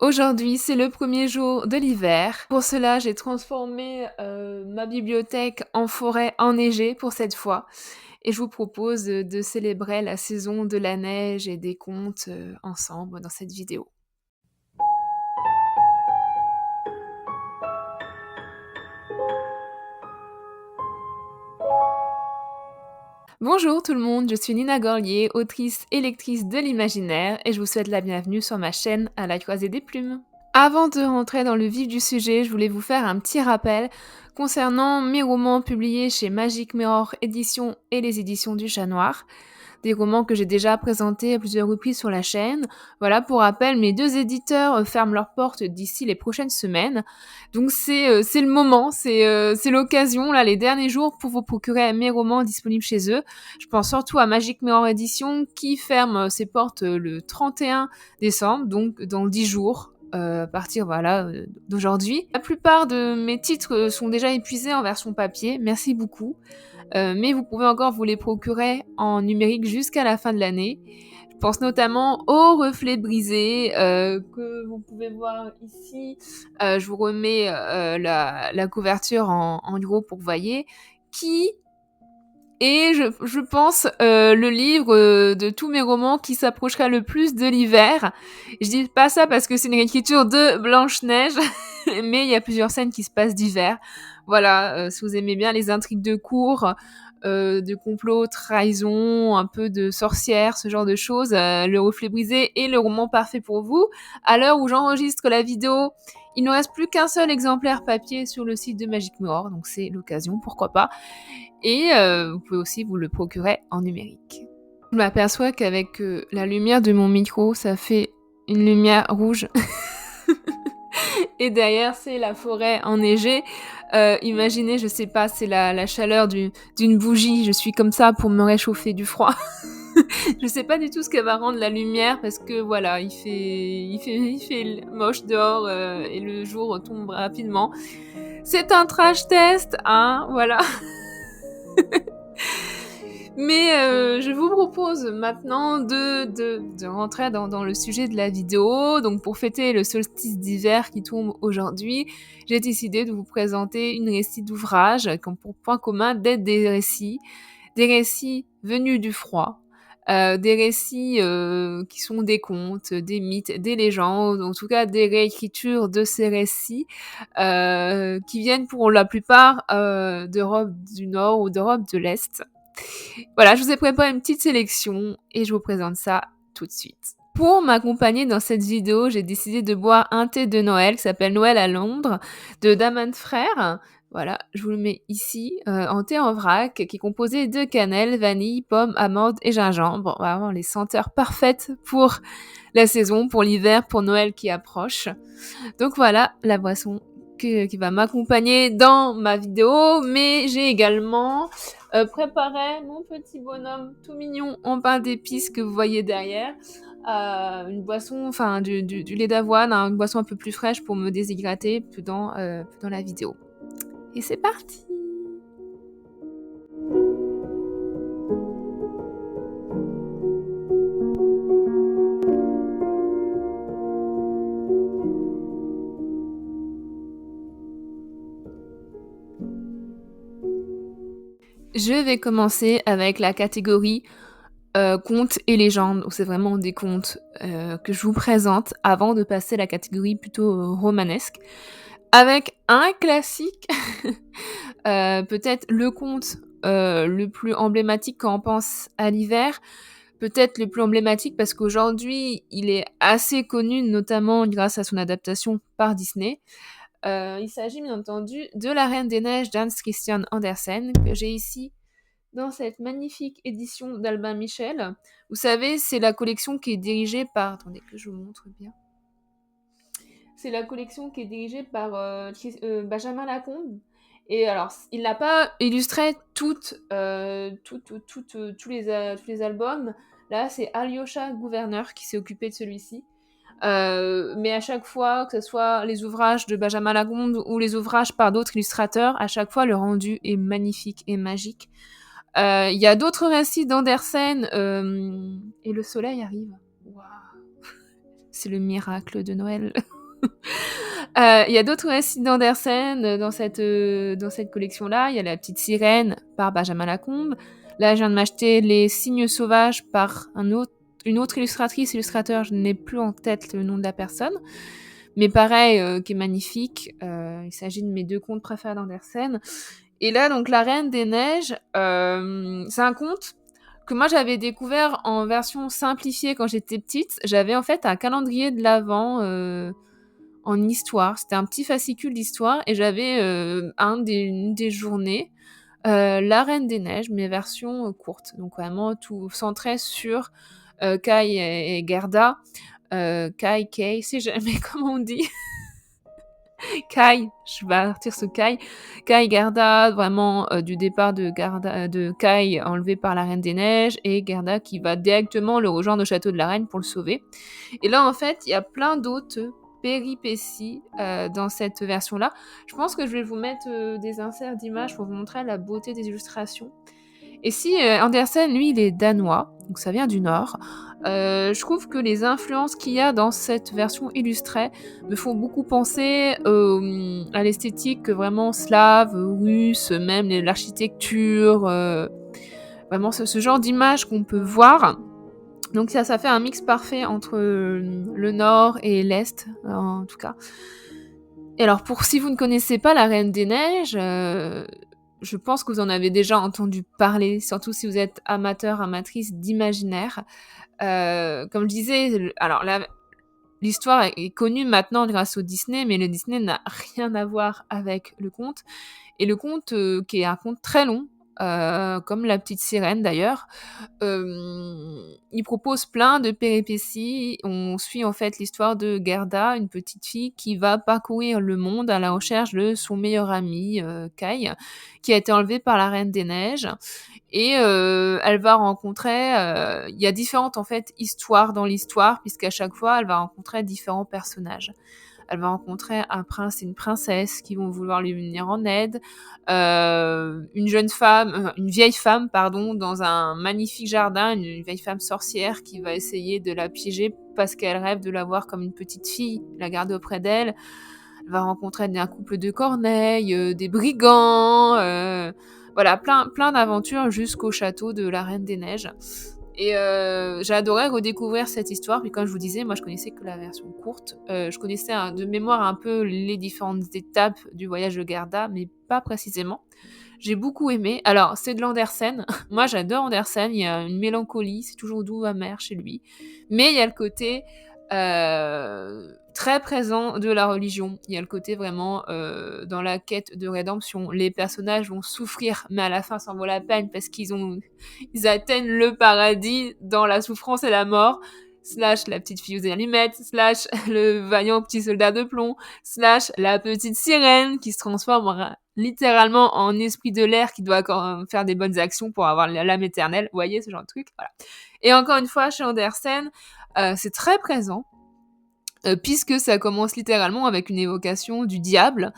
Aujourd'hui, c'est le premier jour de l'hiver. Pour cela, j'ai transformé ma bibliothèque en forêt enneigée pour cette fois. Et je vous propose de célébrer la saison de la neige et des contes ensemble dans cette vidéo. Bonjour tout le monde, je suis Nina Gorlier, autrice et lectrice de l'imaginaire, et je vous souhaite la bienvenue sur ma chaîne À la croisée des plumes. Avant de rentrer dans le vif du sujet, je voulais vous faire un petit rappel concernant mes romans publiés chez Magic Mirror Éditions et les éditions du Chat Noir. Des romans que j'ai déjà présentés à plusieurs reprises sur la chaîne. Voilà, pour rappel, mes deux éditeurs ferment leurs portes d'ici les prochaines semaines. Donc c'est le moment, c'est l'occasion, là, les derniers jours pour vous procurer mes romans disponibles chez eux. Je pense surtout à Magic Mirror Éditions qui ferme ses portes le 31 décembre, donc dans 10 jours. À partir d'aujourd'hui. La plupart de mes titres sont déjà épuisés en version papier, merci beaucoup. Mais vous pouvez encore vous les procurer en numérique jusqu'à la fin de l'année. Je pense notamment aux reflets brisés que vous pouvez voir ici. Je vous remets la couverture en gros pour que vous voyez. Qui est, je pense, le livre de tous mes romans qui s'approchera le plus de l'hiver. Je dis pas ça parce que c'est une écriture de Blanche-Neige, mais il y a plusieurs scènes qui se passent d'hiver. Voilà, si vous aimez bien les intrigues de cour, de complot, trahison, un peu de sorcière, ce genre de choses, Le Reflet Brisé est le roman parfait pour vous. À l'heure où j'enregistre la vidéo, il ne reste plus qu'un seul exemplaire papier sur le site de Magic Mirror, donc c'est l'occasion, pourquoi pas. Et vous pouvez aussi vous le procurer en numérique. Je m'aperçois qu'avec la lumière de mon micro, ça fait une lumière rouge. Et derrière, c'est la forêt enneigée. Imaginez, je sais pas, c'est la chaleur d'une bougie. Je suis comme ça pour me réchauffer du froid. Je sais pas du tout ce qu'elle va rendre la lumière parce que voilà, il fait moche dehors et le jour tombe rapidement. C'est un trash test, hein, voilà. Mais je vous propose maintenant de rentrer dans le sujet de la vidéo. Donc pour fêter le solstice d'hiver qui tombe aujourd'hui, j'ai décidé de vous présenter une récit d'ouvrage qui ont pour point commun d'être des récits venus du froid, des récits qui sont des contes, des mythes, des légendes, en tout cas des réécritures de ces récits qui viennent pour la plupart d'Europe du Nord ou d'Europe de l'Est. Voilà, je vous ai préparé une petite sélection et je vous présente ça tout de suite. Pour m'accompagner dans cette vidéo, j'ai décidé de boire un thé de Noël qui s'appelle Noël à Londres de Daman Frères. Voilà, je vous le mets ici, en thé en vrac, qui est composé de cannelle, vanille, pomme, amande et gingembre. Vraiment les senteurs parfaites pour la saison, pour l'hiver, pour Noël qui approche. Donc voilà, la boisson qui va m'accompagner dans ma vidéo, mais j'ai également préparé mon petit bonhomme tout mignon en pain d'épices que vous voyez derrière. Une boisson, enfin du lait d'avoine, hein, une boisson un peu plus fraîche pour me déshydrater plus dans la vidéo. Et c'est parti! Je vais commencer avec la catégorie contes et légendes. Donc c'est vraiment des contes que je vous présente avant de passer à la catégorie plutôt romanesque. Avec un classique, peut-être le conte le plus emblématique quand on pense à l'hiver. Peut-être le plus emblématique parce qu'aujourd'hui, il est assez connu, notamment grâce à son adaptation par Disney. Il s'agit bien entendu de La Reine des Neiges d'Hans Christian Andersen, que j'ai ici dans cette magnifique édition d'Albin Michel. Vous savez, c'est la collection qui est dirigée par... Attendez que je vous montre bien. C'est la collection qui est dirigée par Benjamin Lacombe. Et alors, il n'a pas illustré tous les albums. Là, c'est Alyosha Gouverneur qui s'est occupé de celui-ci. Mais à chaque fois, que ce soit les ouvrages de Benjamin Lacombe ou les ouvrages par d'autres illustrateurs, à chaque fois, le rendu est magnifique et magique. Il y a d'autres récits d'Andersen, et le soleil arrive. Waouh. c'est le miracle de Noël. Il y a d'autres récits d'Andersen dans cette collection-là. Il y a La Petite Sirène par Benjamin Lacombe. Là, je viens de m'acheter Les Cygnes Sauvages par une autre illustrateur, je n'ai plus en tête le nom de la personne. Mais pareil, qui est magnifique. Il s'agit de mes 2 contes préférés d'Andersen. Et là, donc, La Reine des Neiges, c'est un conte que moi j'avais découvert en version simplifiée quand j'étais petite. J'avais en fait un calendrier de l'Avent en histoire. C'était un petit fascicule d'histoire et j'avais une des journées La Reine des Neiges, mais version courte. Donc vraiment tout centré sur Kai et Gerda. Kai, Kay, c'est jamais comment on dit. Kai, je vais partir ce Kai. Kai Gerda, vraiment du départ de Kai enlevé par la Reine des Neiges et Gerda qui va directement le rejoindre au château de la Reine pour le sauver. Et là, en fait, il y a plein d'autres péripéties dans cette version-là. Je pense que je vais vous mettre des inserts d'images pour vous montrer la beauté des illustrations. Et si Andersen, lui, il est danois, donc ça vient du Nord, je trouve que les influences qu'il y a dans cette version illustrée me font beaucoup penser à l'esthétique vraiment slave, russe, même l'architecture, vraiment ce genre d'image qu'on peut voir. Donc ça fait un mix parfait entre le Nord et l'Est, en tout cas. Et alors, si vous ne connaissez pas La Reine des Neiges, je pense que vous en avez déjà entendu parler, surtout si vous êtes amateur, amatrice d'imaginaire. Comme je disais, l'histoire est connue maintenant grâce au Disney, mais le Disney n'a rien à voir avec le conte. Et le conte, qui est un conte très long, comme La Petite Sirène d'ailleurs, il propose plein de péripéties. On suit en fait l'histoire de Gerda, une petite fille qui va parcourir le monde à la recherche de son meilleur ami, Kai, qui a été enlevé par la Reine des Neiges. Et elle va rencontrer... Il y a différentes en fait histoires dans l'histoire, puisqu'à chaque fois, elle va rencontrer différents personnages. Elle va rencontrer un prince et une princesse qui vont vouloir lui venir en aide. Une vieille femme, pardon, dans un magnifique jardin, une vieille femme sorcière qui va essayer de la piéger parce qu'elle rêve de la voir comme une petite fille, la garder auprès d'elle. Elle va rencontrer un couple de corneilles, des brigands, voilà, plein d'aventures jusqu'au château de la Reine des Neiges. Et j'ai adoré redécouvrir cette histoire. Puis comme je vous disais, moi je connaissais que la version courte. Je connaissais de mémoire un peu les différentes étapes du voyage de Gerda, mais pas précisément. J'ai beaucoup aimé. Alors c'est de l'Andersen. Moi j'adore Andersen. Il y a une mélancolie, c'est toujours doux, amer chez lui. Mais il y a le côté très présent de la religion. Il y a le côté vraiment dans la quête de rédemption. Les personnages vont souffrir, mais à la fin ça en vaut la peine parce ils atteignent le paradis dans la souffrance et la mort, slash la petite fille aux allumettes, slash le vaillant petit soldat de plomb, slash la petite sirène qui se transforme littéralement en esprit de l'air qui doit faire des bonnes actions pour avoir l'âme éternelle. Vous voyez ce genre de truc, voilà. Et encore une fois, chez Andersen, c'est très présent, puisque ça commence littéralement avec une évocation du diable,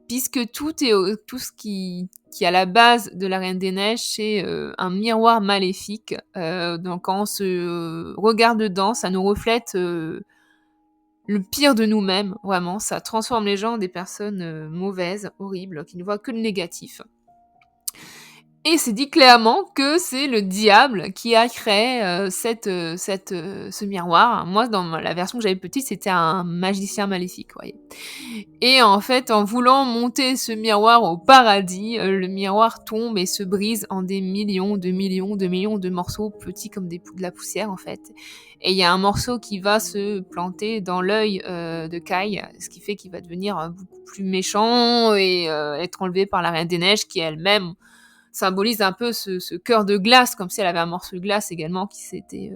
puisque tout ce qui est à la base de la Reine des Neiges, c'est un miroir maléfique. Donc quand on se regarde dedans, ça nous reflète le pire de nous-mêmes, vraiment. Ça transforme les gens en des personnes mauvaises, horribles, qui ne voient que le négatif. Et c'est dit clairement que c'est le diable qui a créé ce miroir. Moi, dans la version que j'avais petite, c'était un magicien maléfique, vous voyez. Et en fait, en voulant monter ce miroir au paradis, le miroir tombe et se brise en des millions de morceaux petits comme de la poussière, en fait. Et il y a un morceau qui va se planter dans l'œil de Kai, ce qui fait qu'il va devenir beaucoup plus méchant et être enlevé par la Reine des Neiges, qui elle-même symbolise un peu ce cœur de glace, comme si elle avait un morceau de glace également qui s'était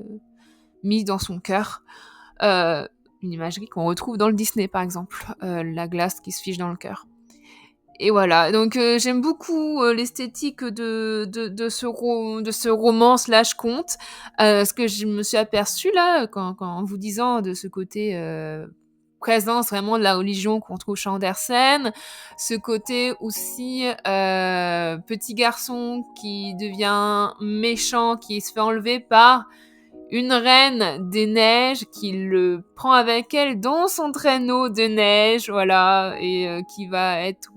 mis dans son cœur. Une imagerie qu'on retrouve dans le Disney, par exemple, la glace qui se fige dans le cœur. Et voilà, donc j'aime beaucoup l'esthétique de ce roman slash conte. Ce que je me suis aperçue là, en vous disant de ce côté présence vraiment de la religion qu'on trouve chez Andersen, ce côté aussi petit garçon qui devient méchant, qui se fait enlever par une reine des neiges qui le prend avec elle dans son traîneau de neige, voilà, et qui va être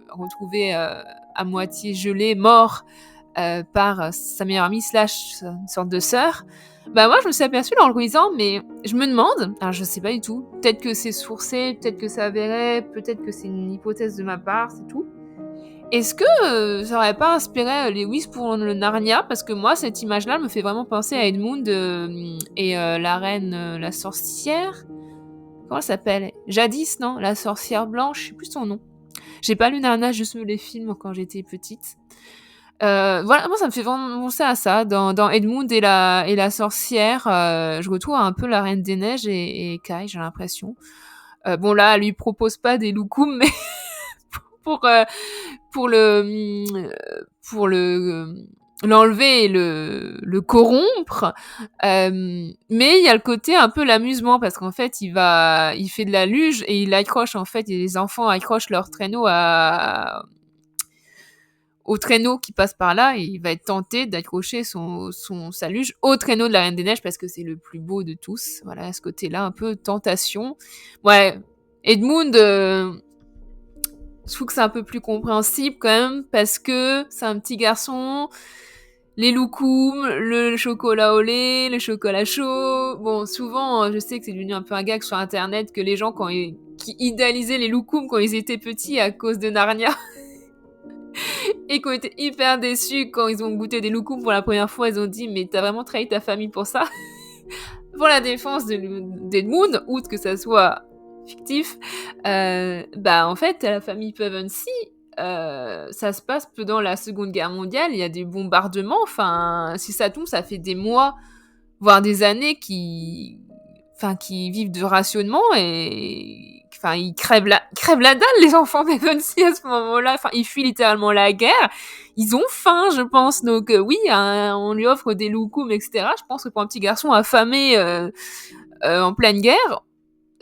retrouvé à moitié gelé, mort par sa meilleure amie slash une sorte de sœur. Bah moi je me suis aperçue en le lisant, mais je me demande, alors je sais pas du tout, peut-être que c'est sourcé, peut-être que c'est avéré, peut-être que c'est une hypothèse de ma part, c'est tout. Est-ce que ça aurait pas inspiré Lewis pour le Narnia? Parce que moi, cette image-là me fait vraiment penser à Edmund et la reine, la sorcière. Comment elle s'appelle? Jadis, non? La sorcière blanche, je sais plus son nom. J'ai pas lu Narnia, juste les films quand j'étais petite. Voilà, moi ça me fait vraiment penser à ça. Dans Edmund et la sorcière, je retrouve un peu la Reine des Neiges et Kai, j'ai l'impression. Bon là, elle lui propose pas des loukoums, mais pour euh, pour le pour le l'enlever et le corrompre. Mais il y a le côté un peu l'amusement parce qu'en fait, il fait de la luge et il accroche en fait, et les enfants accrochent leur traîneau au traîneau qui passe par là et il va être tenté d'accrocher sa luge au traîneau de la Reine des Neiges parce que c'est le plus beau de tous. Voilà, ce côté-là, un peu tentation. Ouais, Edmund, je trouve que c'est un peu plus compréhensible quand même parce que c'est un petit garçon, les loukoums, le chocolat au lait, le chocolat chaud. Bon, souvent, je sais que c'est devenu un peu un gag sur Internet que les gens qui idéalisaient les loukoums quand ils étaient petits à cause de Narnia et qui ont été hyper déçus quand ils ont goûté des loukoums pour la première fois. Ils ont dit mais t'as vraiment trahi ta famille pour ça. Pour la défense d'Edmund, outre que ça soit fictif, bah en fait la famille Pevensie, ça se passe pendant la Seconde Guerre mondiale, il y a des bombardements, enfin si ça tombe ça fait des mois, voire des années qui vivent de rationnement et enfin ils crèvent la dalle les enfants Pevensie à ce moment-là, enfin ils fuient littéralement la guerre, ils ont faim je pense, donc oui on lui offre des loukoums etc. Je pense que pour un petit garçon affamé en pleine guerre,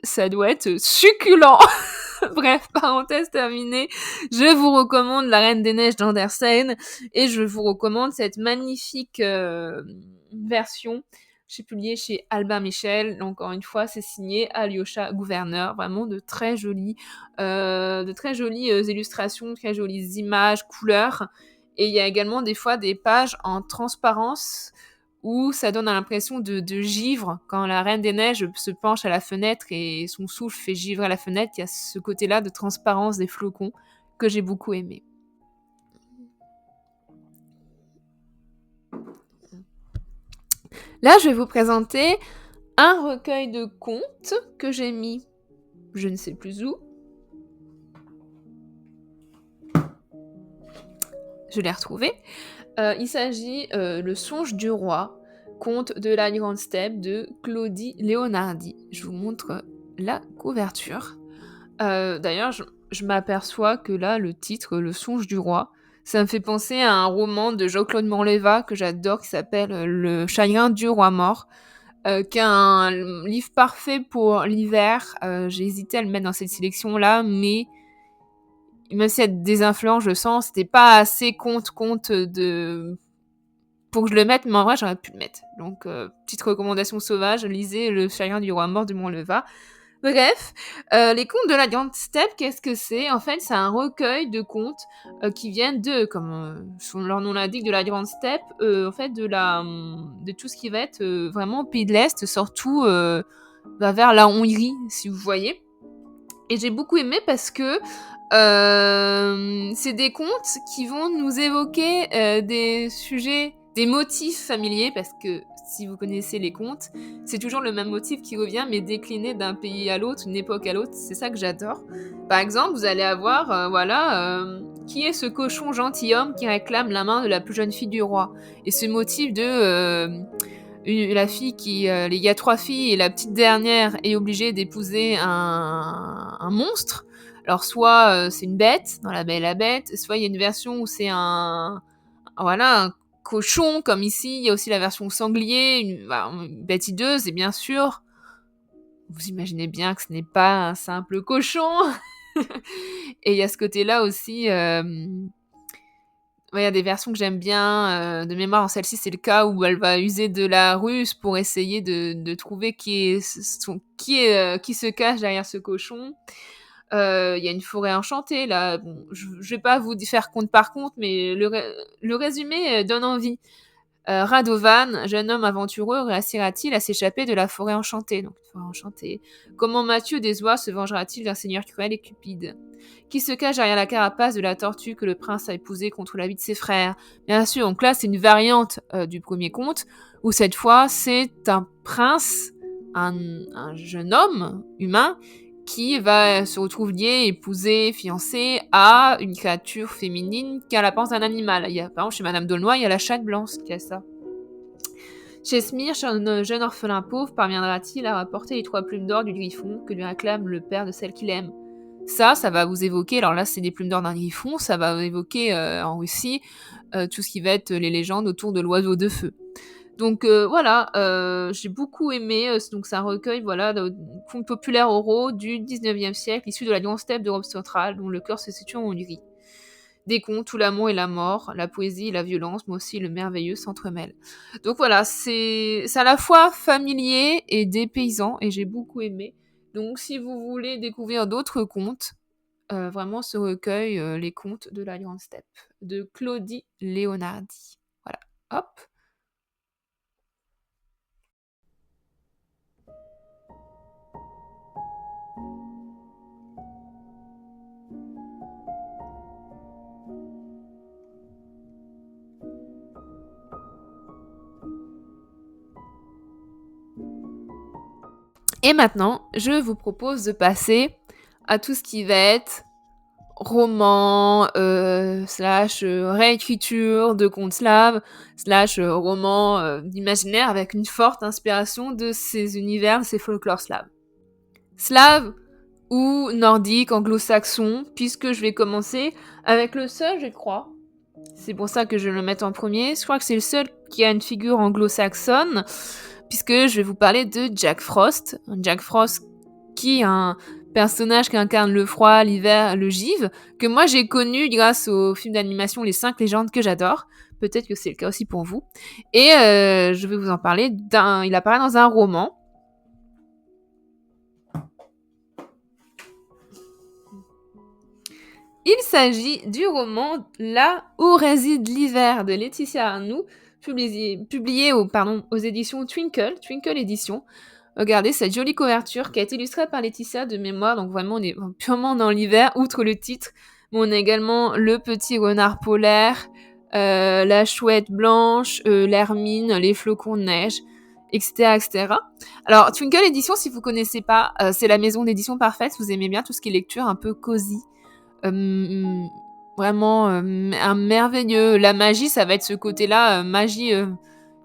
ça doit être succulent. Bref, parenthèse terminée. Je vous recommande La Reine des Neiges d'Andersen et je vous recommande cette magnifique version. J'ai publié chez Albin Michel. Encore une fois, c'est signé Alyosha Gouverneur. Vraiment de très jolies illustrations, très jolies images, couleurs. Et il y a également des fois des pages en transparence où ça donne l'impression de givre. Quand la Reine des Neiges se penche à la fenêtre et son souffle fait givrer la fenêtre, il y a ce côté-là de transparence des flocons que j'ai beaucoup aimé. Là, je vais vous présenter un recueil de contes que j'ai mis je ne sais plus où. Je l'ai retrouvé. Il s'agit Le Songe du Roi, conte de la Grande Steppe de Claudie Leonardi. Je vous montre la couverture. D'ailleurs, je m'aperçois que là, le titre, Le Songe du Roi, ça me fait penser à un roman de Jean-Claude Morleva que j'adore, qui s'appelle Le Chagrin du Roi Mort, qui est un livre parfait pour l'hiver. J'ai hésité à le mettre dans cette sélection-là, mais même s'il y a des influences, je sens, c'était pas assez conte pour que je le mette, mais en vrai, j'aurais pu le mettre. Donc, petite recommandation sauvage, lisez Le Chagrin du Roi Mort de Morleva. Bref, les contes de la Grande Steppe, qu'est-ce que c'est? En fait, c'est un recueil de contes qui viennent comme leur nom l'indique, de la Grande Steppe, en fait, de tout ce qui va être vraiment pays de l'Est, surtout vers la Hongrie, si vous voyez. Et j'ai beaucoup aimé parce que c'est des contes qui vont nous évoquer des sujets, des motifs familiers, parce que si vous connaissez les contes, c'est toujours le même motif qui revient, mais décliné d'un pays à l'autre, une époque à l'autre. C'est ça que j'adore. Par exemple, vous allez avoir, qui est ce cochon gentilhomme qui réclame la main de la plus jeune fille du roi? Et ce motif de la fille il y a 3 filles et la petite dernière est obligée d'épouser un monstre. Alors soit c'est une bête dans La Belle et la Bête, soit il y a une version où c'est un cochon comme ici. Il y a aussi la version sanglier, une bête hideuse et bien sûr, vous imaginez bien que ce n'est pas un simple cochon. Et il y a ce côté-là aussi. Ouais, il y a des versions que j'aime bien, de mémoire, dans celle-ci, c'est le cas où elle va user de la ruse pour essayer de trouver qui se cache derrière ce cochon. Il y a une forêt enchantée là, bon, je vais pas vous faire conte par conte, mais le résumé, donne envie. Radovan, jeune homme aventureux, réussira-t-il à s'échapper de la forêt enchantée? Donc, une forêt enchantée. Comment Mathieu des Oies se vengera-t-il d'un seigneur cruel et cupide? Qui se cache derrière la carapace de la tortue que le prince a épousée contre la vie de ses frères? Bien sûr, donc là, c'est une variante du premier conte, où cette fois, c'est un prince, un jeune homme humain, qui va se retrouver lié, épousé, fiancé à une créature féminine qui a l'apparence d'un animal. Il y a, par exemple, chez Madame D'aulnoy, il y a la chatte blanche qui a ça. Chesmir, un jeune orphelin pauvre, parviendra-t-il à rapporter les 3 plumes d'or du griffon que lui réclame le père de celle qu'il aime? Ça va vous évoquer, alors là c'est des plumes d'or d'un griffon, ça va évoquer en Russie tout ce qui va être les légendes autour de l'oiseau de feu. Donc voilà, j'ai beaucoup aimé, donc c'est un recueil voilà, de contes populaires oraux du 19e siècle, issus de la grande steppe d'Europe centrale, dont le cœur se situe en Hongrie. Des contes où l'amour et la mort, la poésie et la violence, mais aussi le merveilleux s'entremêlent. Donc voilà, c'est à la fois familier et dépaysant, et j'ai beaucoup aimé. Donc si vous voulez découvrir d'autres contes, vraiment ce recueil, Les contes de la grande steppe, de Claudie Leonardi. Voilà, hop. Et maintenant, je vous propose de passer à tout ce qui va être roman, slash réécriture de contes slaves, slash roman d'imaginaire avec une forte inspiration de ces univers, ces folklores slaves. Slaves ou nordiques, anglo-saxons, puisque je vais commencer avec le seul, je crois. C'est pour ça que je le mets en premier. Je crois que c'est le seul qui a une figure anglo-saxonne, puisque je vais vous parler de Jack Frost. Jack Frost qui est un personnage qui incarne le froid, l'hiver, le givre, que moi j'ai connu grâce au film d'animation Les 5 légendes que j'adore. Peut-être que c'est le cas aussi pour vous. Et je vais vous en parler il apparaît dans un roman. Il s'agit du roman Là où réside l'hiver de Laetitia Arnoux, publié aux éditions Twinkle Éditions. Regardez cette jolie couverture qui a été illustrée par Laetitia de mémoire, donc vraiment on est purement dans l'hiver, outre le titre, mais on a également le petit renard polaire, la chouette blanche, l'hermine, les flocons de neige, etc., etc. Alors Twinkle Éditions, si vous connaissez pas, c'est la maison d'édition parfaite, vous aimez bien tout ce qui est lecture un peu cosy, vraiment un merveilleux. La magie, ça va être ce côté-là, magie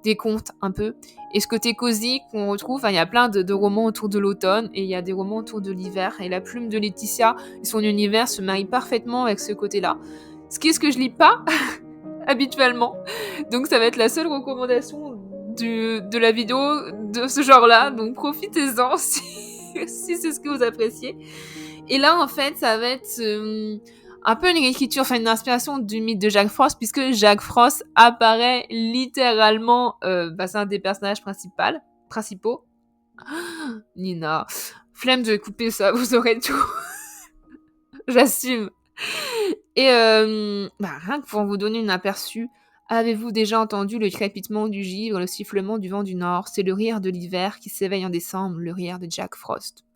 des contes un peu. Et ce côté cosy qu'on retrouve, il y a plein de romans autour de l'automne et il y a des romans autour de l'hiver. Et la plume de Laetitia et son univers se marient parfaitement avec ce côté-là. Ce que je lis pas habituellement. Donc ça va être la seule recommandation de la vidéo de ce genre-là. Donc profitez-en si c'est ce que vous appréciez. Et là, en fait, ça va être un peu une réécriture, enfin une inspiration du mythe de Jack Frost, puisque Jack Frost apparaît littéralement, c'est un des personnages principaux. Nina, flemme de couper ça, vous aurez tout. J'assume. Et rien que pour vous donner un aperçu, avez-vous déjà entendu le crépitement du givre, le sifflement du vent du nord? C'est le rire de l'hiver qui s'éveille en décembre, le rire de Jack Frost.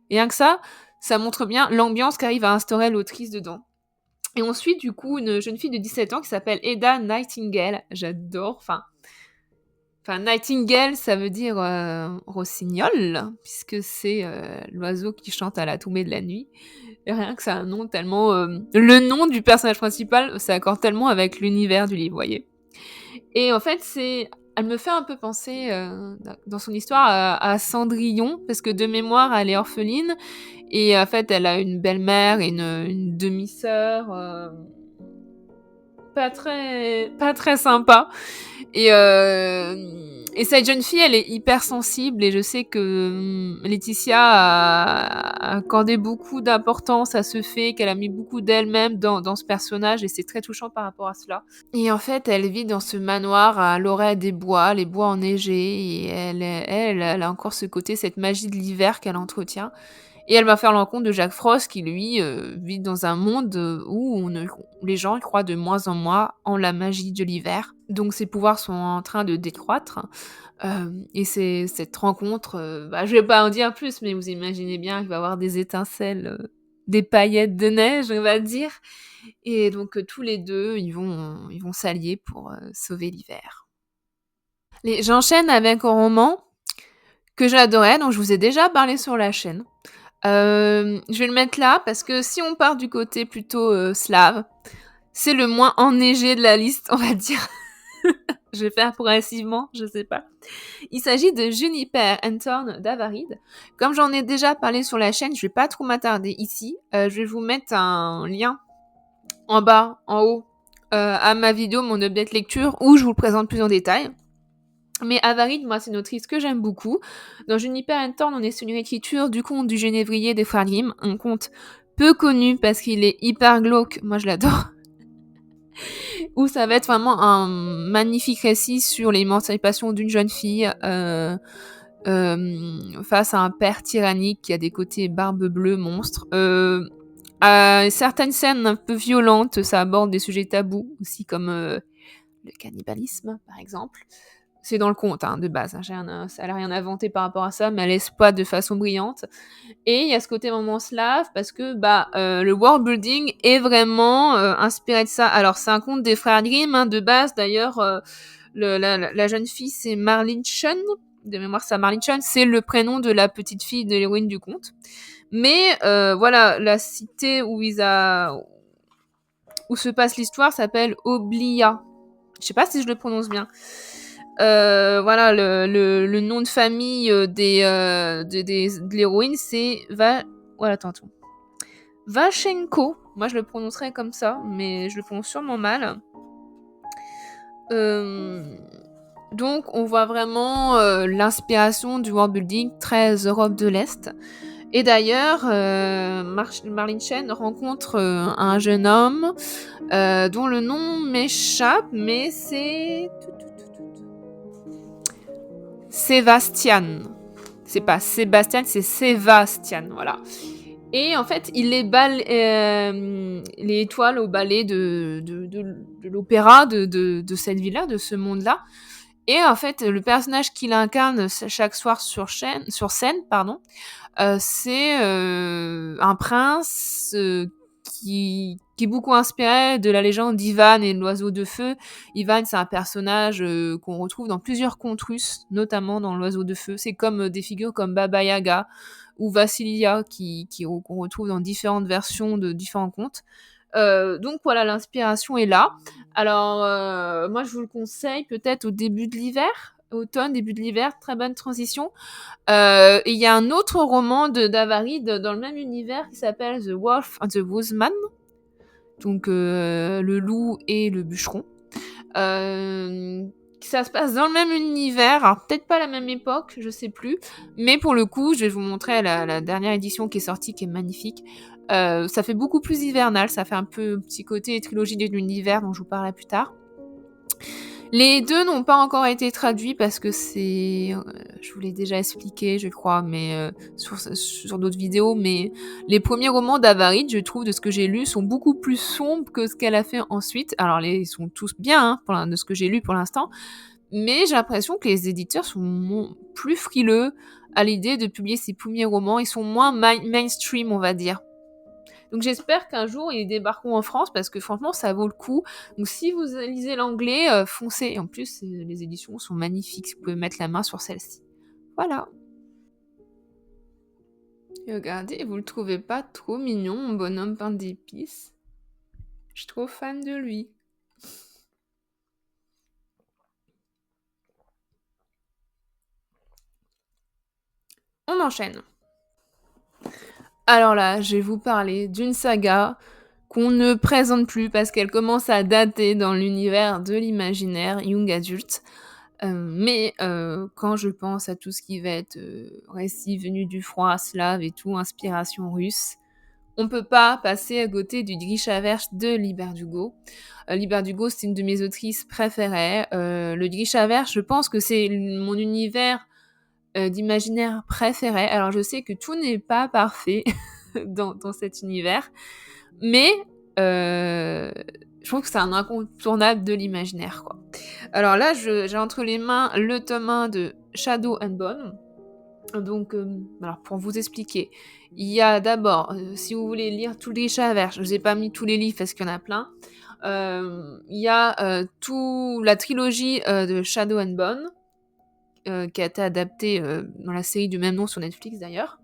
Et rien que ça montre bien l'ambiance qu'arrive à instaurer l'autrice dedans. Et on suit du coup une jeune fille de 17 ans qui s'appelle Eda Nightingale. J'adore, enfin Nightingale, ça veut dire rossignol, puisque c'est l'oiseau qui chante à la tombée de la nuit. Et rien que ça a un nom tellement... le nom du personnage principal, ça accorde tellement avec l'univers du livre, vous voyez. Et en fait, elle me fait un peu penser, dans son histoire, à Cendrillon, parce que de mémoire, elle est orpheline, et en fait, elle a une belle-mère et une demi-sœur pas très sympa. Et Et cette jeune fille, elle est hyper sensible et je sais que Laetitia a accordé beaucoup d'importance à ce fait qu'elle a mis beaucoup d'elle-même dans ce personnage et c'est très touchant par rapport à cela. Et en fait, elle vit dans ce manoir à l'orée des bois, les bois enneigés, et elle a encore ce côté, cette magie de l'hiver qu'elle entretient. Et elle va faire la rencontre de Jack Frost qui, lui, vit dans un monde où les gens croient de moins en moins en la magie de l'hiver. Donc ses pouvoirs sont en train de décroître. Et c'est cette rencontre, je vais pas en dire plus, mais vous imaginez bien qu'il va y avoir des étincelles, des paillettes de neige, on va dire. Et donc tous les deux, ils vont s'allier pour sauver l'hiver. J'enchaîne avec un roman que j'adorais, dont je vous ai déjà parlé sur la chaîne. Je vais le mettre là parce que si on part du côté plutôt slave, c'est le moins enneigé de la liste, on va dire. Je vais faire progressivement, je sais pas. Il s'agit de Juniper Anthorn d'Avarid. Comme j'en ai déjà parlé sur la chaîne, je vais pas trop m'attarder ici. Je vais vous mettre un lien en bas, en haut, à ma vidéo, mon update lecture, où je vous le présente plus en détail. Mais Avarid, moi, c'est une autrice que j'aime beaucoup. Dans Juniper Anthorn, on est sur une réécriture du conte du Genévrier des Frères Grimm, un conte peu connu parce qu'il est hyper glauque, moi je l'adore, où ça va être vraiment un magnifique récit sur l'émancipation d'une jeune fille face à un père tyrannique qui a des côtés barbe bleue monstre. Certaines scènes un peu violentes, ça aborde des sujets tabous aussi comme le cannibalisme par exemple. C'est dans le conte de base, elle n'a rien inventé par rapport à ça, mais elle exploite de façon brillante. Et il y a ce côté moment slave parce que le world building est vraiment inspiré de ça. Alors c'est un conte des frères Grimm de base, d'ailleurs la jeune fille c'est Marlene Shun, de mémoire c'est Marlene Shun, c'est le prénom de la petite fille de l'héroïne du conte. Mais voilà, la cité où se passe l'histoire s'appelle Oblia. Je sais pas si je le prononce bien. Voilà, le nom de famille de l'héroïne, c'est Vachenko. Moi, je le prononcerais comme ça, mais je le prononce sûrement mal. Donc, on voit vraiment l'inspiration du world building très Europe de l'Est. Et d'ailleurs, Marlene Chen rencontre un jeune homme dont le nom m'échappe, mais c'est Sébastian. C'est pas Sébastien, c'est Sébastian, voilà. Et en fait, il les étoiles au ballet de l'opéra de cette ville-là, de ce monde-là. Et en fait, le personnage qu'il incarne chaque soir sur scène, c'est un prince qui est beaucoup inspiré de la légende d'Ivan et l'oiseau de feu. Ivan, c'est un personnage qu'on retrouve dans plusieurs contes russes, notamment dans l'oiseau de feu. C'est comme des figures comme Baba Yaga ou Vassilia qu'on retrouve dans différentes versions de différents contes. Donc voilà, l'inspiration est là. Alors, moi, je vous le conseille peut-être au début de l'hiver, automne, début de l'hiver, très bonne transition. Et il y a un autre roman d'Avarid dans le même univers qui s'appelle The Wolf and the Woodsman, donc le loup et le bûcheron. Ça se passe dans le même univers, alors peut-être pas à la même époque, je sais plus, mais pour le coup, je vais vous montrer la dernière édition qui est sortie, qui est magnifique. Ça fait beaucoup plus hivernal, ça fait un peu petit côté trilogie de l'univers dont je vous parlerai plus tard. Les deux n'ont pas encore été traduits parce que c'est... je vous l'ai déjà expliqué, je crois, mais sur d'autres vidéos, mais les premiers romans d'Avarid, je trouve, de ce que j'ai lu, sont beaucoup plus sombres que ce qu'elle a fait ensuite. Alors, ils sont tous bien, de ce que j'ai lu pour l'instant, mais j'ai l'impression que les éditeurs sont plus frileux à l'idée de publier ces premiers romans. Ils sont moins mainstream, on va dire. Donc j'espère qu'un jour ils débarqueront en France parce que franchement ça vaut le coup. Donc si vous lisez l'anglais, foncez. Et en plus les éditions sont magnifiques, vous pouvez mettre la main sur celle-ci. Voilà. Et regardez, vous le trouvez pas trop mignon, mon bonhomme pain d'épices? Je suis trop fan de lui. On enchaîne. Alors là, je vais vous parler d'une saga qu'on ne présente plus parce qu'elle commence à dater dans l'univers de l'imaginaire young adult. Mais quand je pense à tout ce qui va être, récit venu du froid, slave et tout, inspiration russe, on peut pas passer à côté du Grisha Versh de Liber Hugo. Liber Hugo, c'est une de mes autrices préférées. Le Grisha Versh, je pense que c'est mon univers d'imaginaire préféré. Alors je sais que tout n'est pas parfait dans cet univers, mais je trouve que c'est un incontournable de l'imaginaire, quoi. Alors là, j'ai entre les mains le tome 1 de Shadow and Bone. Donc, alors pour vous expliquer, il y a d'abord, si vous voulez lire tous les chats verts, je vous ai pas mis tous les livres parce qu'il y en a plein. Il y a tout la trilogie de Shadow and Bone, qui a été adaptée dans la série du même nom sur Netflix d'ailleurs.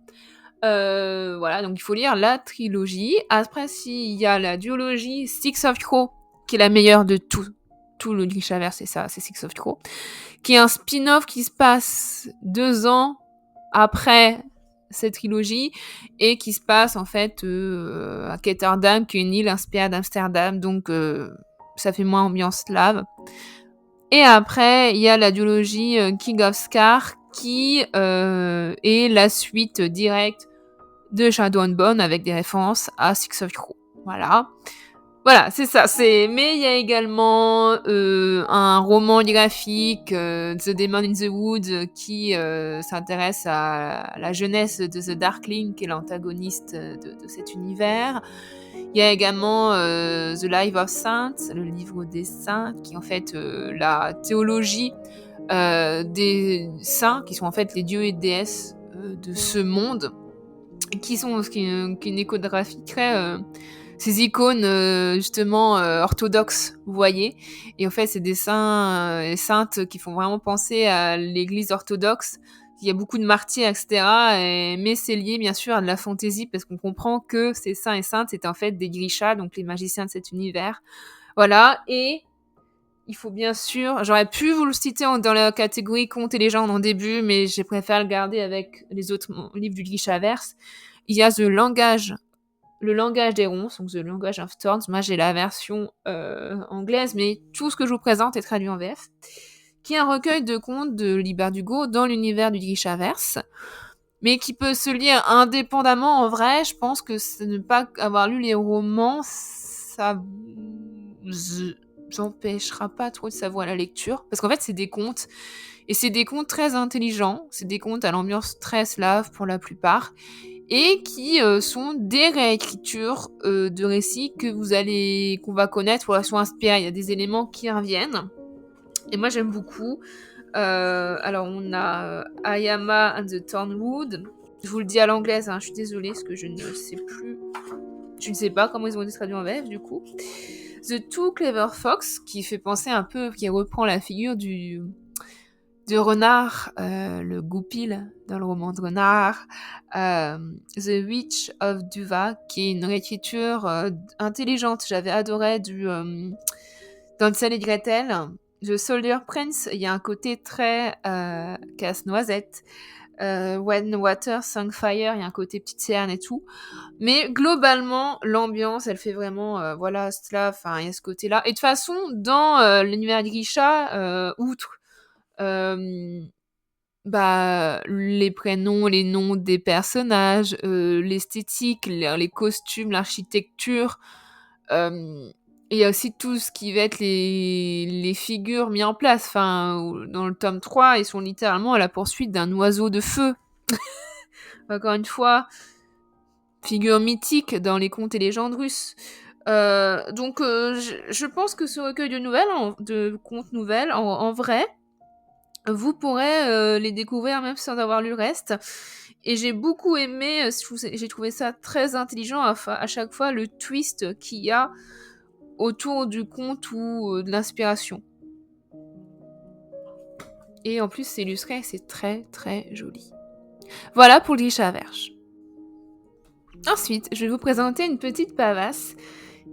Voilà, donc il faut lire la trilogie. Après, s'il y a la duologie Six of Crow, qui est la meilleure de tout le Grishaverse, c'est ça, c'est Six of Crow, qui est un spin-off qui se passe 2 ans après cette trilogie et qui se passe en fait à Ketterdam, qui est une île inspirée d'Amsterdam, donc ça fait moins ambiance slave. Et après, il y a la duologie King of Scar, qui est la suite directe de Shadow and Bone avec des références à Six of Crow. Voilà, c'est ça. Mais il y a également un roman graphique, The Demon in the Woods, qui s'intéresse à la jeunesse de The Darkling, qui est l'antagoniste de cet univers. Il y a également The Life of Saints, le livre des saints, qui est en fait la théologie des saints, qui sont en fait les dieux et déesses de ce monde, qui est une iconographie très... ces icônes justement orthodoxes, vous voyez. Et en fait, c'est des saints et saintes qui font vraiment penser à l'église orthodoxe. Il y a beaucoup de martyrs, etc. Mais c'est lié bien sûr à de la fantaisie parce qu'on comprend que ces saints et saintes, c'est en fait des grishas, donc les magiciens de cet univers. Voilà, et il faut bien sûr... J'aurais pu vous le citer dans la catégorie contes et légendes en début, mais j'ai préféré le garder avec les autres livres du Grishaverse. Il y a le langage des ronces, donc The Language of Thorns. Moi, j'ai la version anglaise, mais tout ce que je vous présente est traduit en VF, qui est un recueil de contes de Liber Hugo dans l'univers du Grishaverse, mais qui peut se lire indépendamment. En vrai, je pense que ne pas avoir lu les romans, ça vous empêchera pas trop de savoir la lecture, parce qu'en fait, c'est des contes, et c'est des contes très intelligents, c'est des contes à l'ambiance très slave pour la plupart, et qui sont des réécritures de récits qu'on va connaître, ou sont inspirés. Il y a des éléments qui reviennent, et moi j'aime beaucoup. Alors on a Ayama and the Thornwood. Je vous le dis à l'anglaise, hein, je suis désolée parce que je ne sais plus. Je ne sais pas comment ils ont été traduits en VF du coup. The Two Clever Fox, qui fait penser un peu, qui reprend la figure de Renard, le goupil dans le roman de Renard, The Witch of Duva, qui est une réécriture intelligente. J'avais adoré d'Hansel et Gretel. The Soldier Prince, il y a un côté très casse-noisette. When Water Sang Fire, il y a un côté petite cerne et tout. Mais globalement, l'ambiance, elle fait vraiment, voilà, cela, enfin, il y a ce côté-là. Et de toute façon, dans l'univers de Grisha, outre les prénoms, les noms des personnages, l'esthétique, les costumes, l'architecture, il y a aussi tout ce qui va être les figures mis en place. Enfin, dans le tome 3, ils sont littéralement à la poursuite d'un oiseau de feu. Encore une fois, figure mythique dans les contes et légendes russes. Donc, je pense que ce recueil de contes nouvelles, en vrai, vous pourrez les découvrir même sans avoir lu le reste. Et j'ai beaucoup aimé, j'ai trouvé ça très intelligent à chaque fois, le twist qu'il y a autour du conte ou de l'inspiration. Et en plus, c'est illustré, c'est très très joli. Voilà pour le Grishaverse. Ensuite, je vais vous présenter une petite pavasse.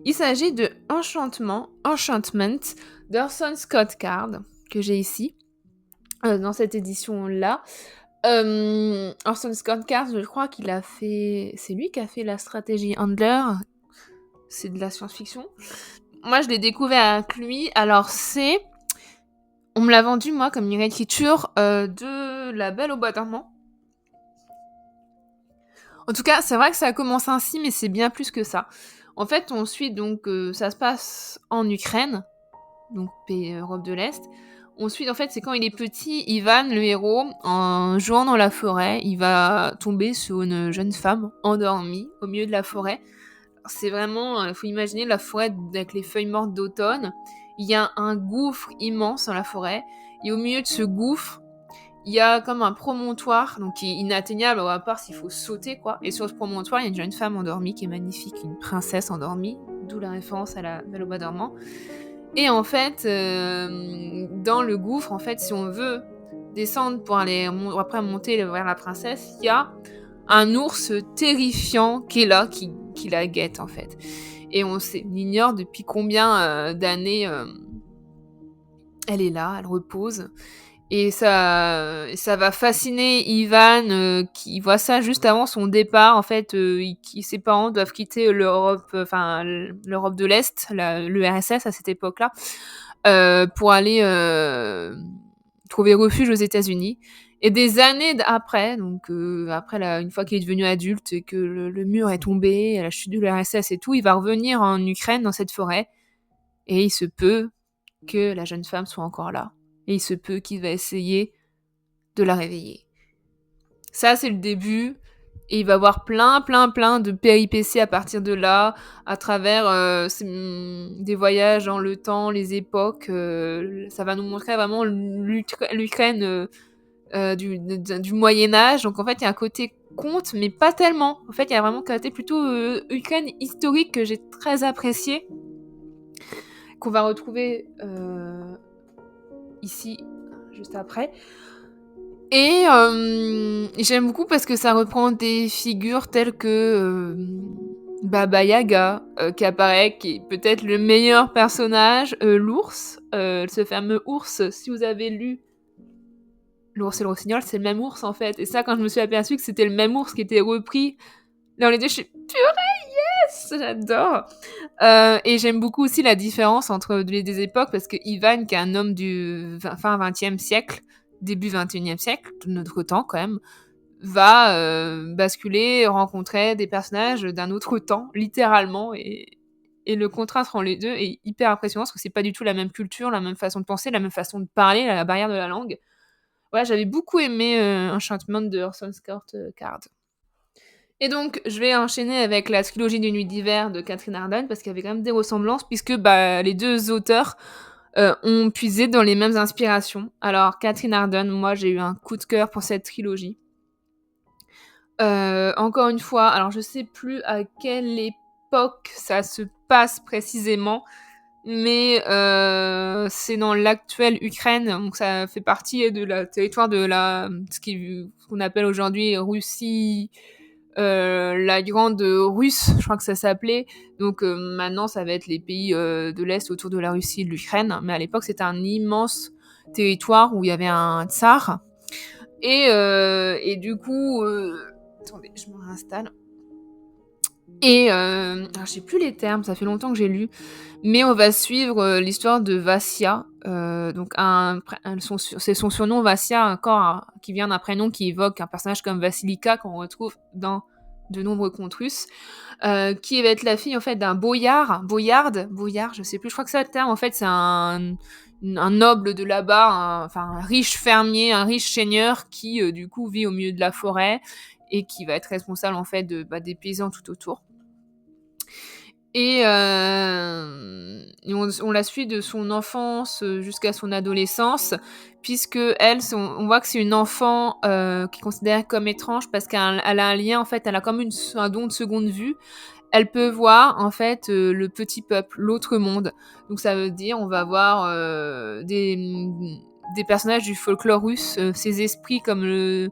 Il s'agit de Enchantment d'Orson Scott Card, que j'ai ici, dans cette édition-là. Orson Scott Card, je crois qu'il a fait... C'est lui qui a fait la stratégie Handler. C'est de la science-fiction. Moi, je l'ai découvert avec lui. Alors, c'est On me l'a vendu, moi, comme une réécriture de La Belle au bois dormant. En tout cas, c'est vrai que ça commence ainsi, mais c'est bien plus que ça. En fait, on suit donc, ça se passe en Ukraine, donc pays Europe de l'Est. On suit, en fait, c'est quand il est petit, Ivan, le héros, en jouant dans la forêt, il va tomber sur une jeune femme endormie au milieu de la forêt. C'est vraiment, faut imaginer la forêt avec les feuilles mortes d'automne. Il y a un gouffre immense dans la forêt, et au milieu de ce gouffre, il y a comme un promontoire, donc qui est inatteignable, à part s'il faut sauter, quoi. Et sur ce promontoire, il y a une jeune femme endormie qui est magnifique, une princesse endormie, d'où la référence à La Belle au bois dormant. Et en fait, dans le gouffre, en fait, si on veut descendre pour aller après monter vers la princesse, il y a un ours terrifiant qui est là, qui la guette, en fait. Et on ignore depuis combien d'années elle est là, elle repose. Et ça va fasciner Ivan, qui voit ça juste avant son départ. En fait, ses parents doivent quitter l'Europe, enfin l'Europe de l'Est, l'URSS à cette époque-là, pour aller trouver refuge aux États-Unis. Et des années après, donc après une fois qu'il est devenu adulte et que le mur est tombé, la chute de l'URSS et tout, il va revenir en Ukraine dans cette forêt. Et il se peut que la jeune femme soit encore là. Et il se peut qu'il va essayer de la réveiller. Ça, c'est le début. Et il va avoir plein de péripéties à partir de là, à travers des voyages dans le temps, les époques. Ça va nous montrer vraiment l'Ukraine du Moyen-Âge. Donc en fait, il y a un côté conte, mais pas tellement. En fait, il y a vraiment un côté plutôt Ukraine historique que j'ai très apprécié, qu'on va retrouver ici, juste après. Et j'aime beaucoup parce que ça reprend des figures telles que Baba Yaga, qui apparaît, qui est peut-être le meilleur personnage, l'ours, ce fameux ours. Si vous avez lu L'ours et le rossignol, c'est le même ours en fait. Et ça, quand je me suis aperçue que c'était le même ours qui était repris dans les deux, je suis purée, yes, j'adore. Et j'aime beaucoup aussi la différence entre les deux époques, parce que Ivan, qui est un homme du fin 20e siècle, début 21e siècle, de notre temps quand même, va basculer, rencontrer des personnages d'un autre temps, littéralement, et le contraste entre les deux est hyper impressionnant, parce que c'est pas du tout la même culture, la même façon de penser, la même façon de parler, la barrière de la langue. Ouais, j'avais beaucoup aimé Enchantment de Orson Scott Card. Et donc, je vais enchaîner avec la trilogie des Nuits d'hiver de Catherine Arden, parce qu'il y avait quand même des ressemblances, puisque les deux auteurs ont puisé dans les mêmes inspirations. Alors, Catherine Arden, moi, j'ai eu un coup de cœur pour cette trilogie. Encore une fois, alors je sais plus à quelle époque ça se passe précisément, mais c'est dans l'actuelle Ukraine, donc ça fait partie de la territoire de ce qu'on appelle aujourd'hui Russie, la grande Russe, je crois que ça s'appelait. Donc maintenant, ça va être les pays de l'Est autour de la Russie et de l'Ukraine. Mais à l'époque, c'était un immense territoire où il y avait un tsar. Et du coup... attendez, je me réinstalle. Et alors, je sais plus les termes, ça fait longtemps que j'ai lu. Mais on va suivre l'histoire de Vassia. Donc c'est son surnom Vassia, encore qui vient d'un prénom qui évoque un personnage comme Vasilika qu'on retrouve dans de nombreux contes russes, qui va être la fille en fait d'un boyard, je sais plus, je crois que c'est le terme. En fait, c'est un noble de là-bas, un riche fermier, un riche seigneur qui du coup vit au milieu de la forêt et qui va être responsable en fait des paysans tout autour. Et on la suit de son enfance jusqu'à son adolescence, puisque on voit que c'est une enfant qui est considérée comme étrange parce qu'elle a un lien, en fait, elle a comme un don de seconde vue. Elle peut voir, en fait, le petit peuple, l'autre monde. Donc ça veut dire, on va voir des personnages du folklore russe, ces esprits comme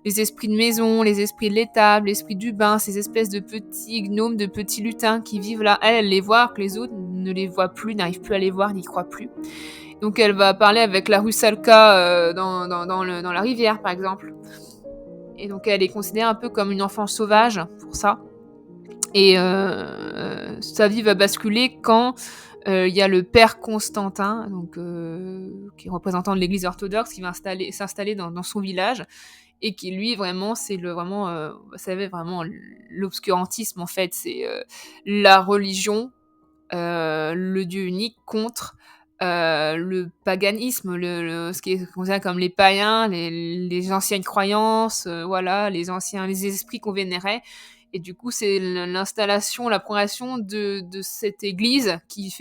les esprits de maison, les esprits de l'étable, l'esprit du bain, ces espèces de petits gnomes, de petits lutins qui vivent là. Elle les voit, que les autres ne les voient plus, n'arrivent plus à les voir, n'y croient plus. Donc elle va parler avec la rusalka dans la rivière, par exemple. Et donc elle est considérée un peu comme une enfant sauvage pour ça. Et sa vie va basculer quand Il y a le père Constantin, donc qui est représentant de l'Église orthodoxe, qui va s'installer dans son village et qui lui vraiment c'est vous savez vraiment l'obscurantisme en fait, c'est la religion, le Dieu unique contre le paganisme, ce qui est considéré comme les païens, les anciennes croyances, voilà, les esprits qu'on vénérait. Et du coup, c'est l'installation, la progression de cette église qui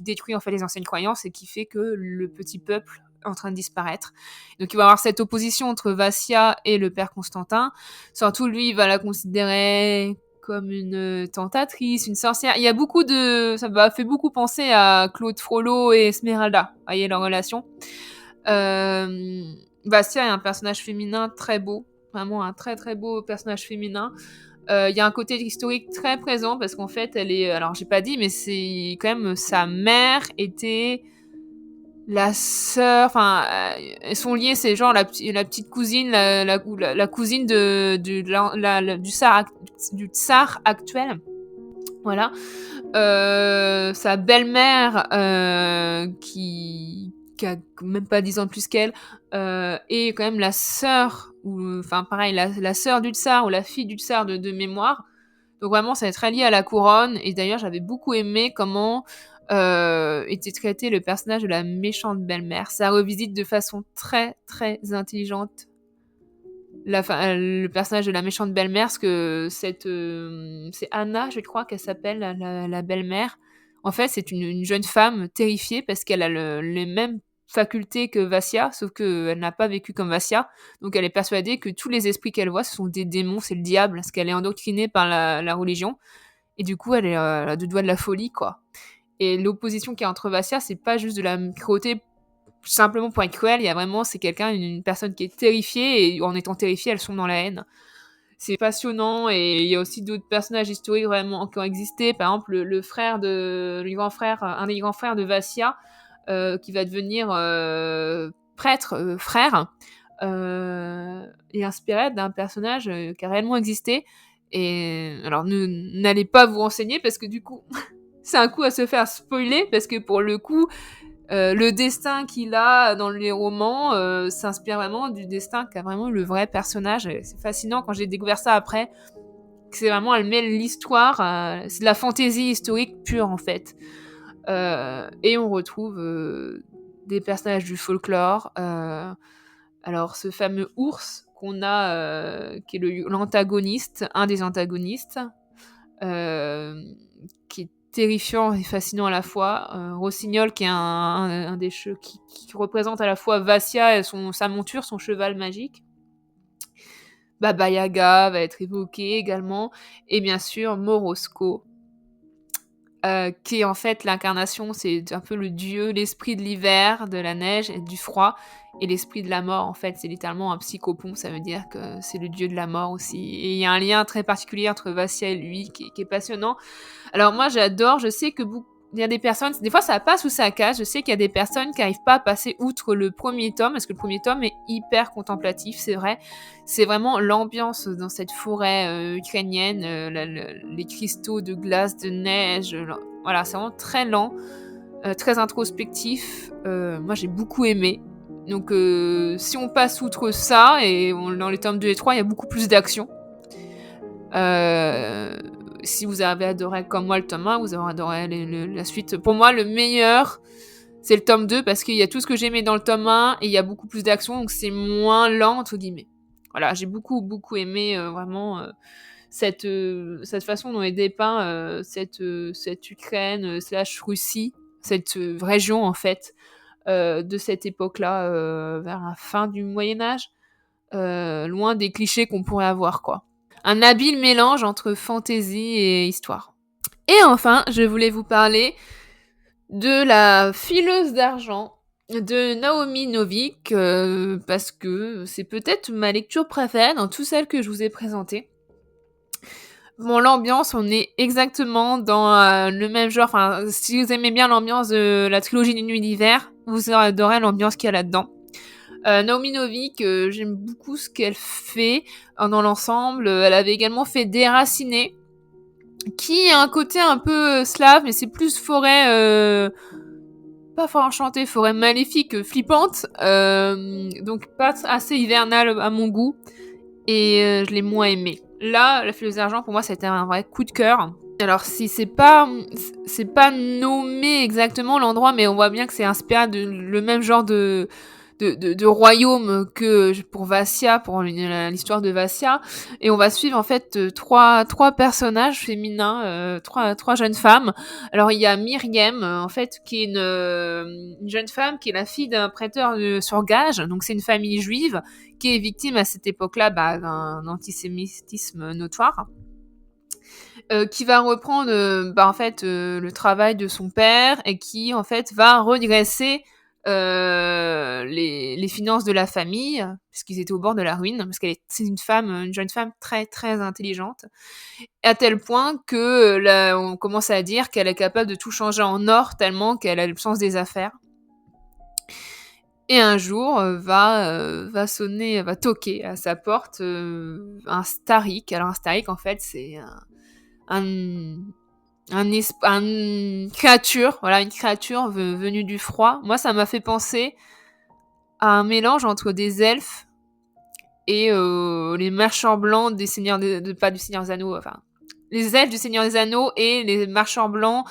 détruit en fait les anciennes croyances et qui fait que le petit peuple est en train de disparaître. Donc il va y avoir cette opposition entre Vassia et le père Constantin. Surtout lui, il va la considérer comme une tentatrice, une sorcière. Il y a ça m'a fait beaucoup penser à Claude Frollo et Esmeralda. Vous voyez leur relation. Vassia est un personnage féminin très beau, vraiment un très très beau personnage féminin. Il y a un côté historique très présent parce qu'en fait, alors j'ai pas dit, mais c'est quand même sa mère était la sœur, enfin, elles sont liées, c'est genre la petite cousine, la cousine du tsar actuel. Voilà. Sa belle-mère, qui a même pas 10 ans de plus qu'elle, est quand même la sœur, ou enfin pareil, la sœur du tsar ou la fille du tsar de mémoire. Donc vraiment, ça est très lié à la couronne. Et d'ailleurs, j'avais beaucoup aimé comment était traité le personnage de la méchante belle-mère. Ça revisite de façon très très intelligente le personnage de la méchante belle-mère, parce que c'est Anna, je crois qu'elle s'appelle, la belle-mère. En fait, c'est une jeune femme terrifiée parce qu'elle a les mêmes facultés que Vassia, sauf qu'elle n'a pas vécu comme Vassia. Donc elle est persuadée que tous les esprits qu'elle voit, ce sont des démons, c'est le diable, parce qu'elle est endoctrinée par la religion. Et du coup, elle est à deux doigts de la folie, quoi. Et l'opposition qu'il y a entre Vassia, c'est pas juste de la cruauté simplement pour être cruel, il y a vraiment, c'est une personne qui est terrifiée, et en étant terrifiée, elle sombre dans la haine. C'est passionnant, et il y a aussi d'autres personnages historiques vraiment qui ont existé. Par exemple, un des grands frères de Vassia, qui va devenir prêtre, frère, est inspiré d'un personnage qui a réellement existé. Et alors, n'allez pas vous renseigner parce que du coup, c'est un coup à se faire spoiler, parce que pour le coup, le destin qu'il a dans les romans s'inspire vraiment du destin qu'a vraiment le vrai personnage. Et c'est fascinant quand j'ai découvert ça après, que c'est vraiment, elle mêle l'histoire, c'est de la fantaisie historique pure en fait. Et on retrouve des personnages du folklore. Alors ce fameux ours qu'on a, qui est l'antagoniste, un des antagonistes, qui est terrifiant et fascinant à la fois. Rossignol, qui est un des cheveux qui représente à la fois Vassia et sa monture, son cheval magique. Baba Yaga va être évoqué également. Et bien sûr, Morosco, qui est en fait l'incarnation, c'est un peu le dieu, l'esprit de l'hiver, de la neige et du froid, et l'esprit de la mort, en fait, c'est littéralement un psychopon, ça veut dire que c'est le dieu de la mort aussi. Et il y a un lien très particulier entre Vassia et lui qui est passionnant. Alors moi j'adore, je sais que il y a des personnes, des fois ça passe ou ça casse, je sais qu'il y a des personnes qui n'arrivent pas à passer outre le premier tome, parce que le premier tome est hyper contemplatif, c'est vrai. C'est vraiment l'ambiance dans cette forêt ukrainienne, les cristaux de glace, de neige, voilà, c'est vraiment très lent, très introspectif. Moi j'ai beaucoup aimé. Donc si on passe outre ça, dans les tomes 2 et 3, il y a beaucoup plus d'action. Si vous avez adoré comme moi le tome 1, vous aurez adoré la suite. Pour moi, le meilleur, c'est le tome 2, parce qu'il y a tout ce que j'aimais dans le tome 1 et il y a beaucoup plus d'action, donc c'est moins lent, entre guillemets. Voilà, j'ai beaucoup, beaucoup aimé vraiment cette façon dont est dépeint cette Ukraine slash Russie, cette région, en fait, de cette époque-là, vers la fin du Moyen-Âge, loin des clichés qu'on pourrait avoir, quoi. Un habile mélange entre fantaisie et histoire. Et enfin, je voulais vous parler de la fileuse d'argent de Naomi Novik, parce que c'est peut-être ma lecture préférée dans toutes celles que je vous ai présentées. Bon, l'ambiance, on est exactement dans le même genre. Enfin, si vous aimez bien l'ambiance de la trilogie d'une nuit d'hiver, vous adorez l'ambiance qu'il y a là-dedans. Naomi Novik, j'aime beaucoup ce qu'elle fait dans l'ensemble. Elle avait également fait Déraciné, qui a un côté un peu slave, mais c'est plus forêt, pas forêt enchantée, forêt maléfique, flippante, donc pas assez hivernale à mon goût, et je l'ai moins aimé. Là, La Fileuse d'Argent, pour moi, ça a été un vrai coup de cœur. Alors, si c'est pas nommé exactement l'endroit, mais on voit bien que c'est inspiré de le même genre de royaume que pour Vassia, pour l'histoire de Vassia. Et on va suivre en fait trois personnages féminins, trois jeunes femmes. Alors il y a Myriam, en fait, qui est une jeune femme qui est la fille d'un prêteur sur gage. Donc c'est une famille juive qui est victime à cette époque-là d'un antisémitisme notoire. Qui va reprendre en fait le travail de son père et qui en fait va redresser les finances de la famille puisqu'ils étaient au bord de la ruine parce c'est une jeune femme très très intelligente à tel point que là on commence à dire qu'elle est capable de tout changer en or tellement qu'elle a le sens des affaires. Et un jour, va toquer à sa porte un Starik. Alors un Starik, en fait, c'est une créature, voilà, une créature venue du froid. Moi, ça m'a fait penser à un mélange entre des elfes et les marchands blancs des Seigneurs pas du Seigneur des Anneaux, enfin, les elfes du Seigneur des Anneaux et les marchands blancs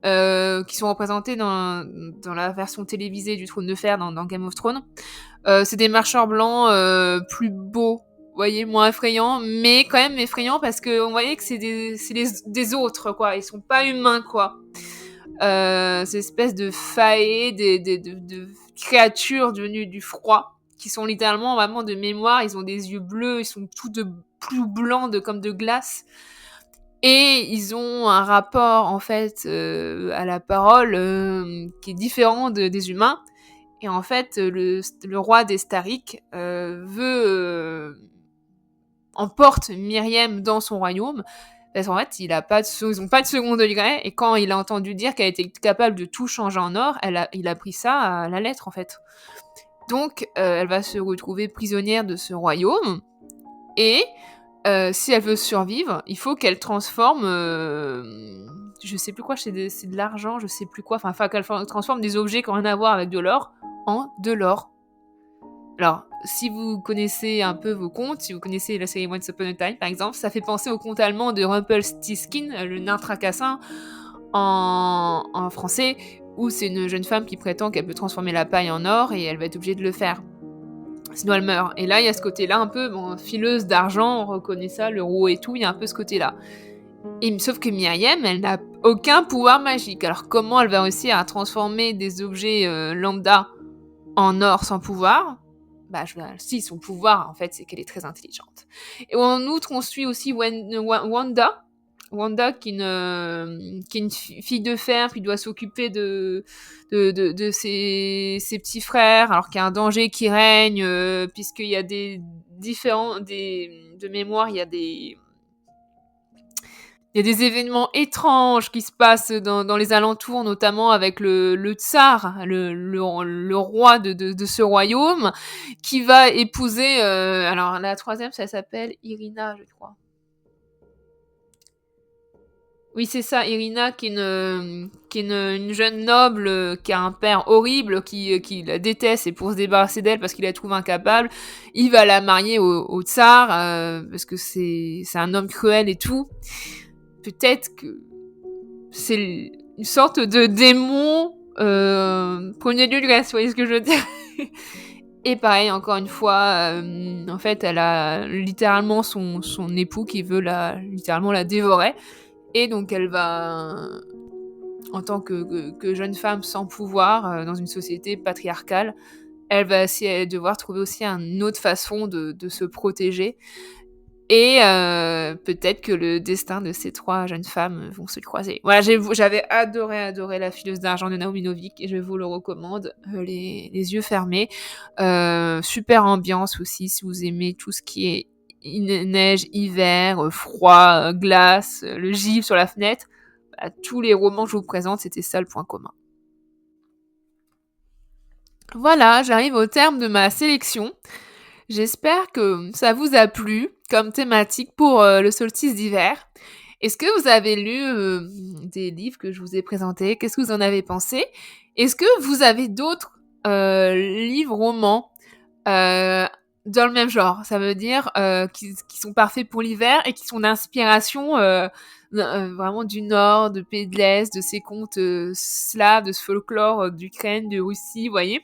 qui sont représentés dans la version télévisée du Trône de Fer dans Game of Thrones. C'est des marchands blancs plus beaux, vous voyez, moins effrayants, mais quand même effrayants parce qu'on voyait que c'est des autres, quoi. Ils sont pas humains, quoi. Ces espèces de faées, de créatures devenues du froid, qui sont littéralement vraiment de mémoire. Ils ont des yeux bleus, ils sont tout plus blancs comme de glace. Et ils ont un rapport, en fait, à la parole qui est différent des humains. Et en fait, le roi des Starik emporte Myriam dans son royaume. Parce qu'en fait, ils n'ont pas de second degré. Et quand il a entendu dire qu'elle était capable de tout changer en or, il a pris ça à la lettre, en fait. Donc, elle va se retrouver prisonnière de ce royaume. Et si elle veut survivre, il faut qu'elle transforme, je sais plus quoi, c'est de l'argent, je sais plus quoi, enfin qu'elle transforme des objets qui n'ont rien à voir avec de l'or en de l'or. Alors, si vous connaissez un peu vos contes, si vous connaissez la série Once Upon a Time par exemple, ça fait penser au conte allemand de Rumpelstiltskin, le nain tracassin en français, où c'est une jeune femme qui prétend qu'elle peut transformer la paille en or et elle va être obligée de le faire. Sinon elle meurt. Et là, il y a ce côté-là un peu, fileuse d'argent, on reconnaît ça, l'euro et tout, il y a un peu ce côté-là. Sauf que Myriam, elle n'a aucun pouvoir magique. Alors comment elle va réussir à transformer des objets lambda en or sans pouvoir ? Si, son pouvoir, en fait, c'est qu'elle est très intelligente. Et en outre, on suit aussi Wanda. Wanda, qui est une fille de fer, qui doit s'occuper de ses petits frères, alors qu'il y a un danger qui règne, puisqu'il y a de mémoire, il y a des événements étranges qui se passent dans les alentours, notamment avec le tsar, le roi de ce royaume, qui va épouser... alors, la troisième, ça s'appelle Irina, je crois. Oui, c'est ça, Irina, qui est une jeune noble, qui a un père horrible, qui la déteste, et pour se débarrasser d'elle, parce qu'il la trouve incapable, il va la marier au tsar, parce que c'est un homme cruel et tout. Peut-être que c'est une sorte de démon premier lieu de grâce, vous voyez ce que je veux dire. Et pareil, encore une fois, en fait, elle a littéralement son époux qui veut littéralement la dévorer. Et donc elle va, en tant que jeune femme sans pouvoir, dans une société patriarcale, elle va devoir trouver aussi une autre façon de se protéger. Et peut-être que le destin de ces trois jeunes femmes vont se croiser. Voilà, j'avais adoré La Fileuse d'Argent de Naomi Novik et je vous le recommande, les yeux fermés. Super ambiance aussi si vous aimez tout ce qui est neige, hiver, froid, glace, le givre sur la fenêtre. Tous les romans que je vous présente, c'était ça le point commun. Voilà, j'arrive au terme de ma sélection. J'espère que ça vous a plu comme thématique pour le solstice d'hiver. Est-ce que vous avez lu, des livres que je vous ai présentés? Qu'est-ce que vous en avez pensé? Est-ce que vous avez d'autres, livres, romans, heu, dans le même genre? Ça veut dire, qui sont parfaits pour l'hiver et qui sont d'inspiration, vraiment du Nord, de pays de l'Est, de ces contes, slaves, de ce folklore, d'Ukraine, de Russie, vous voyez?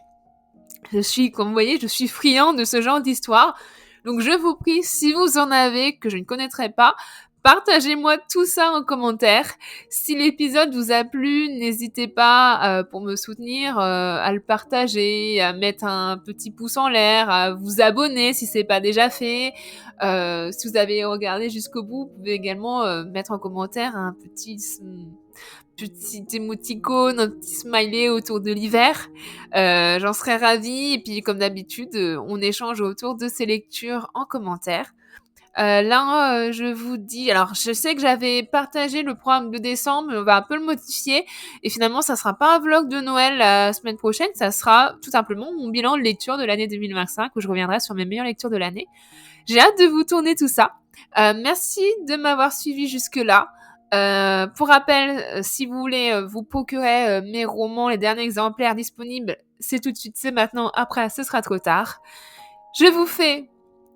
Comme vous voyez, je suis friand de ce genre d'histoire. Donc je vous prie, si vous en avez que je ne connaîtrais pas, partagez-moi tout ça en commentaire. Si l'épisode vous a plu, n'hésitez pas, pour me soutenir, à le partager, à mettre un petit pouce en l'air, à vous abonner si c'est pas déjà fait. Si vous avez regardé jusqu'au bout, vous pouvez également, mettre en commentaire un petit émoticône, un petit smiley autour de l'hiver. J'en serais ravie et puis comme d'habitude, on échange autour de ces lectures en commentaire. Là, je vous dis alors je sais que j'avais partagé le programme de décembre, mais on va un peu le modifier et finalement ça sera pas un vlog de Noël la semaine prochaine, ça sera tout simplement mon bilan de lecture de l'année 2025 où je reviendrai sur mes meilleures lectures de l'année. J'ai hâte de vous tourner tout ça. Merci de m'avoir suivi jusque-là. Pour rappel, si vous voulez vous procurer mes romans, les derniers exemplaires disponibles, c'est tout de suite, c'est maintenant. Après, ce sera trop tard. Je vous fais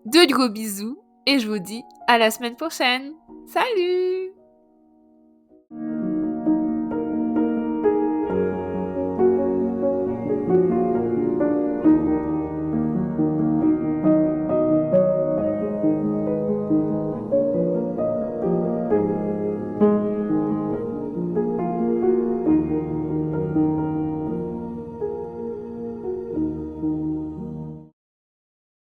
de gros bisous et je vous dis à la semaine prochaine. Salut!